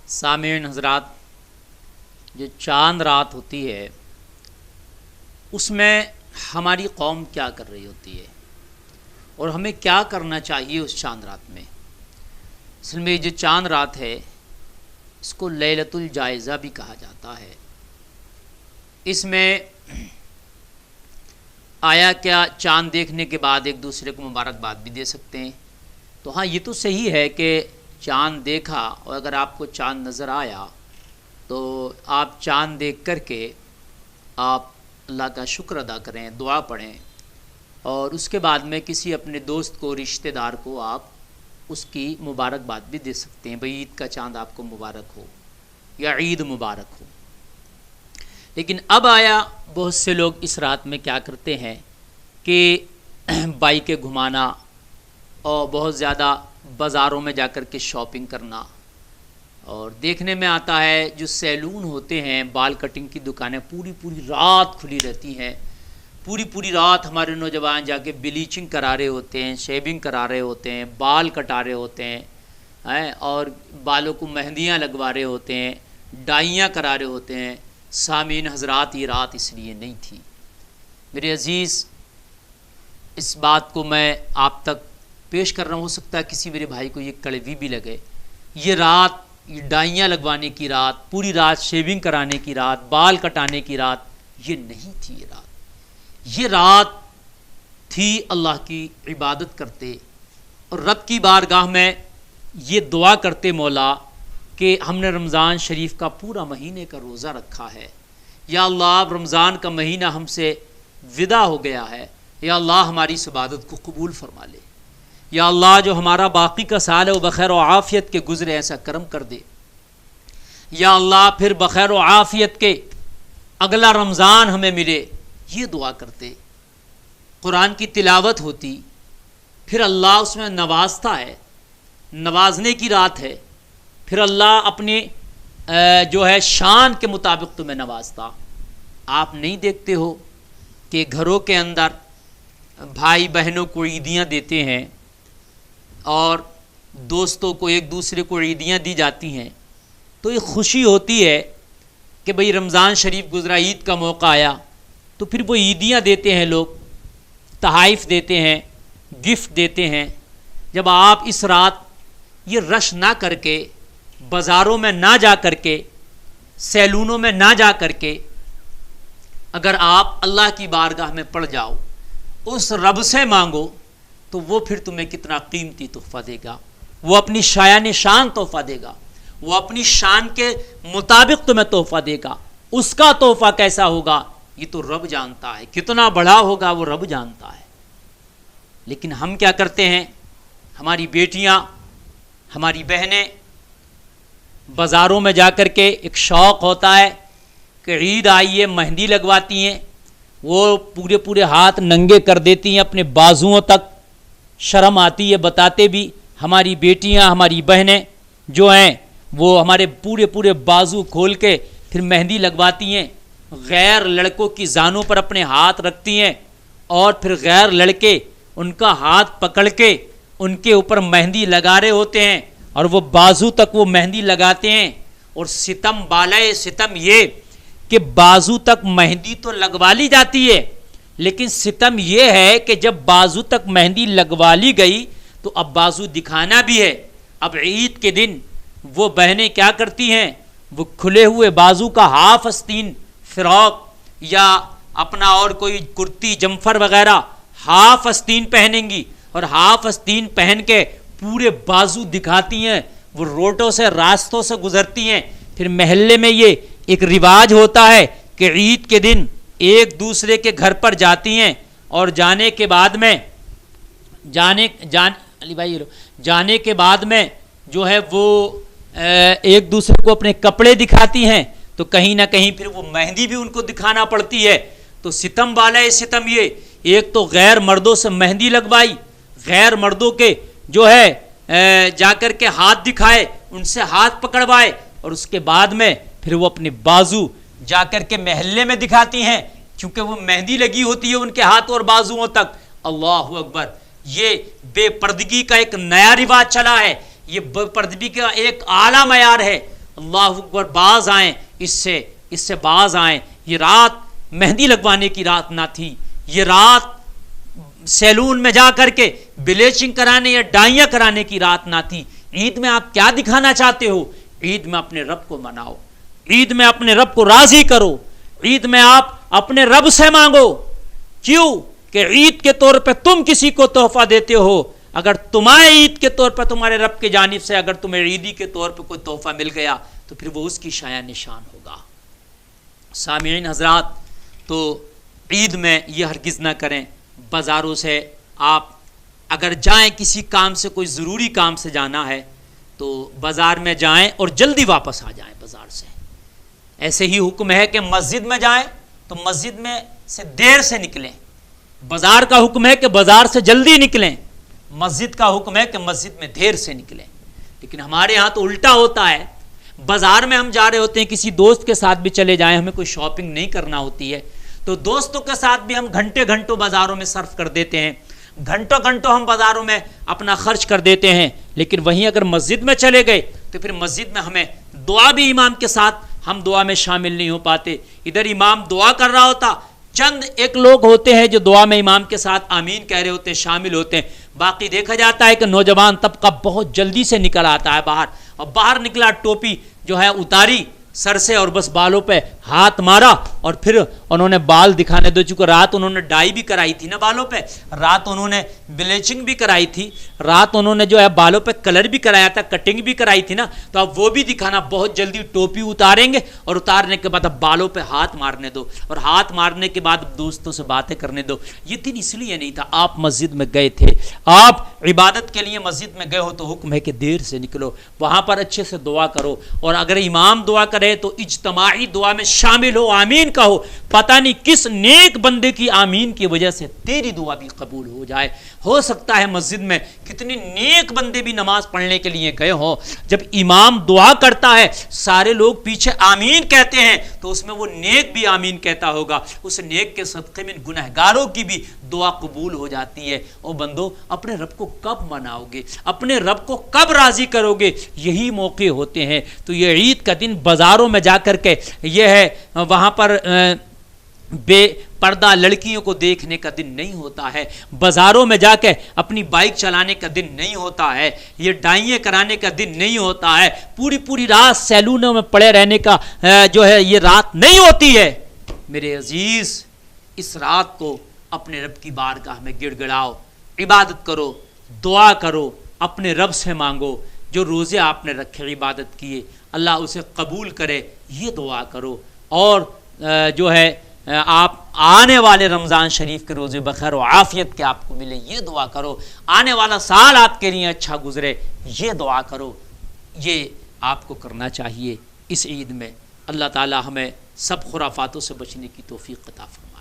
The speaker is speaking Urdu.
سامعین حضرات، جو چاند رات ہوتی ہے اس میں ہماری قوم کیا کر رہی ہوتی ہے اور ہمیں کیا کرنا چاہیے اس چاند رات میں۔ اصل میں جو چاند رات ہے اس کو لیلۃ الجائزہ بھی کہا جاتا ہے۔ اس میں آیا کیا چاند دیکھنے کے بعد ایک دوسرے کو مبارکباد بھی دے سکتے ہیں؟ تو ہاں، یہ تو صحیح ہے کہ چاند دیکھا اور اگر آپ کو چاند نظر آیا تو آپ چاند دیکھ کر کے آپ اللہ کا شکر ادا کریں، دعا پڑھیں، اور اس کے بعد میں کسی اپنے دوست کو، رشتہ دار کو آپ اس کی مبارکباد بھی دے سکتے ہیں، بھئی عید کا چاند آپ کو مبارک ہو یا عید مبارک ہو۔ لیکن اب آیا بہت سے لوگ اس رات میں کیا کرتے ہیں کہ بائکیں گھمانا اور بہت زیادہ بازاروں میں جا کر کے شاپنگ کرنا، اور دیکھنے میں آتا ہے جو سیلون ہوتے ہیں، بال کٹنگ کی دکانیں پوری رات کھلی رہتی ہیں، پوری رات ہمارے نوجوان جا کے بلیچنگ کرا رہے ہوتے ہیں، شیونگ کرا رہے ہوتے ہیں، بال کٹا رہے ہوتے ہیں اور بالوں کو مہندیاں لگوا رہے ہوتے ہیں، ڈائیاں کرا رہے ہوتے ہیں۔ سامعین حضرات، یہ رات اس لیے نہیں تھی۔ میرے عزیز، اس بات کو میں آپ تک پیش کر رہا ہوں، ہو سکتا ہے کسی میرے بھائی کو یہ کڑوی بھی لگے۔ یہ رات، یہ ڈائیاں لگوانے کی رات، پوری رات شیونگ کرانے کی رات، بال کٹانے کی رات، یہ نہیں تھی۔ یہ رات تھی اللہ کی عبادت کرتے اور رب کی بارگاہ میں یہ دعا کرتے، مولا کہ ہم نے رمضان شریف کا پورا مہینے کا روزہ رکھا ہے، یا اللہ اب رمضان کا مہینہ ہم سے ودا ہو گیا ہے، یا اللہ ہماری اس عبادت کو قبول فرما لے، یا اللہ جو ہمارا باقی کا سال ہے وہ بخیر و عافیت کے گزرے، ایسا کرم کر دے، یا اللہ پھر بخیر و عافیت کے اگلا رمضان ہمیں ملے۔ یہ دعا کرتے، قرآن کی تلاوت ہوتی، پھر اللہ اس میں نوازتا ہے، نوازنے کی رات ہے، پھر اللہ اپنے جو ہے شان کے مطابق تمہیں نوازتا۔ آپ نہیں دیکھتے ہو کہ گھروں کے اندر بھائی بہنوں کو عیدیاں دیتے ہیں اور دوستوں کو، ایک دوسرے کو عیدیاں دی جاتی ہیں، تو یہ خوشی ہوتی ہے کہ بھئی رمضان شریف گزرا، عید کا موقع آیا، تو پھر وہ عیدیاں دیتے ہیں، لوگ تحائف دیتے ہیں، گفٹ دیتے ہیں۔ جب آپ اس رات یہ رش نہ کر کے، بازاروں میں نہ جا کر کے، سیلونوں میں نہ جا کر کے، اگر آپ اللہ کی بارگاہ میں پڑ جاؤ، اس رب سے مانگو، تو وہ پھر تمہیں کتنا قیمتی تحفہ دے گا۔ وہ اپنی شایان شان تحفہ دے گا، وہ اپنی شان کے مطابق تمہیں تحفہ دے گا۔ اس کا تحفہ کیسا ہوگا یہ تو رب جانتا ہے، کتنا بڑا ہوگا وہ رب جانتا ہے۔ لیکن ہم کیا کرتے ہیں؟ ہماری بیٹیاں، ہماری بہنیں بازاروں میں جا کر کے، ایک شوق ہوتا ہے کہ عید آئی ہے، مہندی لگواتی ہیں، وہ پورے ہاتھ ننگے کر دیتی ہیں اپنے بازوؤں تک، شرم آتی ہے بتاتے بھی۔ ہماری بیٹیاں، ہماری بہنیں جو ہیں وہ ہمارے پورے بازو کھول کے پھر مہندی لگواتی ہیں، غیر لڑکوں کی زانوں پر اپنے ہاتھ رکھتی ہیں، اور پھر غیر لڑکے ان کا ہاتھ پکڑ کے ان کے اوپر مہندی لگا رہے ہوتے ہیں، اور وہ بازو تک وہ مہندی لگاتے ہیں۔ اور ستم بالائے ستم یہ کہ بازو تک مہندی تو لگوا لی جاتی ہے، لیکن ستم یہ ہے کہ جب بازو تک مہندی لگوا لی گئی تو اب بازو دکھانا بھی ہے۔ اب عید کے دن وہ بہنیں کیا کرتی ہیں؟ وہ کھلے ہوئے بازو کا ہاف آستین فراق یا اپنا اور کوئی کرتی جمفر وغیرہ ہاف آستین پہنیں گی، اور ہاف آستین پہن کے پورے بازو دکھاتی ہیں۔ وہ روڈوں سے، راستوں سے گزرتی ہیں۔ پھر محلے میں یہ ایک رواج ہوتا ہے کہ عید کے دن ایک دوسرے کے گھر پر جاتی ہیں، اور جانے کے بعد میں جو ہے وہ ایک دوسرے کو اپنے کپڑے دکھاتی ہیں، تو کہیں نہ کہیں پھر وہ مہندی بھی ان کو دکھانا پڑتی ہے۔ تو ستم بالائے ستم یہ، ایک تو غیر مردوں سے مہندی لگوائی، غیر مردوں کے جو ہے جا کر کے ہاتھ دکھائے، ان سے ہاتھ پکڑوائے، اور اس کے بعد میں پھر وہ اپنے بازو جا کر کے محلے میں دکھاتی ہیں، کیونکہ وہ مہندی لگی ہوتی ہے ان کے ہاتھ اور بازوؤں تک۔ اللہ اکبر! یہ بے پردگی کا ایک نیا رواج چلا ہے، یہ بے پردگی کا ایک اعلیٰ معیار ہے، اللہ اکبر باز آئیں اس سے باز آئیں۔ یہ رات مہندی لگوانے کی رات نہ تھی، یہ رات سیلون میں جا کر کے بلیچنگ کرانے یا ڈائیاں کرانے کی رات نہ تھی۔ عید میں آپ کیا دکھانا چاہتے ہو؟ عید میں اپنے رب کو مناؤ، عید میں اپنے رب کو راضی کرو، عید میں آپ اپنے رب سے مانگو۔ کیوں کہ عید کے طور پہ تم کسی کو تحفہ دیتے ہو، اگر تمہیں عید کے طور پر تمہارے رب کی جانب سے اگر تمہیں عیدی کے طور پہ کوئی تحفہ مل گیا تو پھر وہ اس کی شایع نشان ہوگا۔ سامعین حضرات، تو عید میں یہ ہرگز نہ کریں۔ بازاروں سے آپ اگر جائیں، کسی کام سے، کوئی ضروری کام سے جانا ہے تو بازار میں جائیں اور جلدی واپس آ جائیں بازار سے۔ ایسے ہی حکم ہے کہ مسجد میں جائیں تو مسجد میں سے دیر سے نکلیں۔ بازار کا حکم ہے کہ بازار سے جلدی نکلیں، مسجد کا حکم ہے کہ مسجد میں دیر سے نکلیں۔ لیکن ہمارے یہاں تو الٹا ہوتا ہے، بازار میں ہم جا رہے ہوتے ہیں، کسی دوست کے ساتھ بھی چلے جائیں، ہمیں کوئی شاپنگ نہیں کرنا ہوتی ہے تو دوستوں کے ساتھ بھی ہم گھنٹوں بازاروں میں صرف کر دیتے ہیں، گھنٹوں ہم بازاروں میں اپنا خرچ کر دیتے ہیں۔ لیکن وہیں اگر مسجد میں چلے گئے تو پھر مسجد میں ہمیں دعا بھی امام کے ساتھ ہم دعا میں شامل نہیں ہو پاتے۔ ادھر امام دعا کر رہا ہوتا، چند ایک لوگ ہوتے ہیں جو دعا میں امام کے ساتھ آمین کہہ رہے ہوتے ہیں، شامل ہوتے ہیں، باقی دیکھا جاتا ہے کہ نوجوان طبقہ بہت جلدی سے نکل آتا ہے باہر، اور باہر نکلا ٹوپی جو ہے اتاری سر سے اور بس بالوں پہ ہاتھ مارا، اور پھر انہوں نے بال دکھانے دو، چونکہ رات انہوں نے ڈائی بھی کرائی تھی نا بالوں پہ، رات انہوں نے بلیچنگ بھی کرائی تھی، رات انہوں نے جو ہے بالوں پہ کلر بھی کرایا تھا، کٹنگ بھی کرائی تھی نا، تو اب وہ بھی دکھانا، بہت جلدی ٹوپی اتاریں گے اور اتارنے کے بعد اب بالوں پہ ہاتھ مارنے دو، اور ہاتھ مارنے کے بعد دوستوں سے باتیں کرنے دو۔ یہ دن اس لیے نہیں تھا، آپ مسجد میں گئے تھے، آپ عبادت کے لیے مسجد میں گئے ہو تو حکم ہے کہ دیر سے نکلو، وہاں پر اچھے سے دعا کرو، اور اگر امام دعا کرے تو اجتماعی دعا میں شامل ہو، آمین کہو۔ پتہ نہیں کس نیک بندے کی آمین کی وجہ سے تیری دعا بھی قبول ہو جائے۔ ہو سکتا ہے مسجد میں کتنے نیک بندے بھی نماز پڑھنے کے لیے گئے ہوں، جب امام دعا کرتا ہے سارے لوگ پیچھے آمین کہتے ہیں تو اس میں وہ نیک بھی آمین کہتا ہوگا، اس نیک کے صدقے میں گنہگاروں کی بھی دعا قبول ہو جاتی ہے۔ او بندو، اپنے رب کو کب مناؤ گے، اپنے رب کو کب راضی کرو گے؟ یہی موقع ہوتے ہیں۔ تو یہ عید کا دن بازاروں میں جا کر کے یہ ہے، وہاں پر بے پردہ لڑکیوں کو دیکھنے کا دن نہیں ہوتا ہے، بازاروں میں جا کے اپنی بائک چلانے کا دن نہیں ہوتا ہے، یہ ڈائیاں کرانے کا دن نہیں ہوتا ہے، پوری رات سیلونوں میں پڑے رہنے کا جو ہے یہ رات نہیں ہوتی ہے۔ میرے عزیز، اس رات کو اپنے رب کی بارگاہ میں گڑ گڑاؤ، عبادت کرو، دعا کرو، اپنے رب سے مانگو، جو روزے آپ نے رکھے، عبادت کیے، اللہ اسے قبول کرے، یہ دعا کرو، اور جو ہے آپ آنے والے رمضان شریف کے روزے بخیر و عافیت کے آپ کو ملے، یہ دعا کرو، آنے والا سال آپ کے لیے اچھا گزرے، یہ دعا کرو۔ یہ آپ کو کرنا چاہیے اس عید میں۔ اللہ تعالی ہمیں سب خرافاتوں سے بچنے کی توفیق عطا فرمائے۔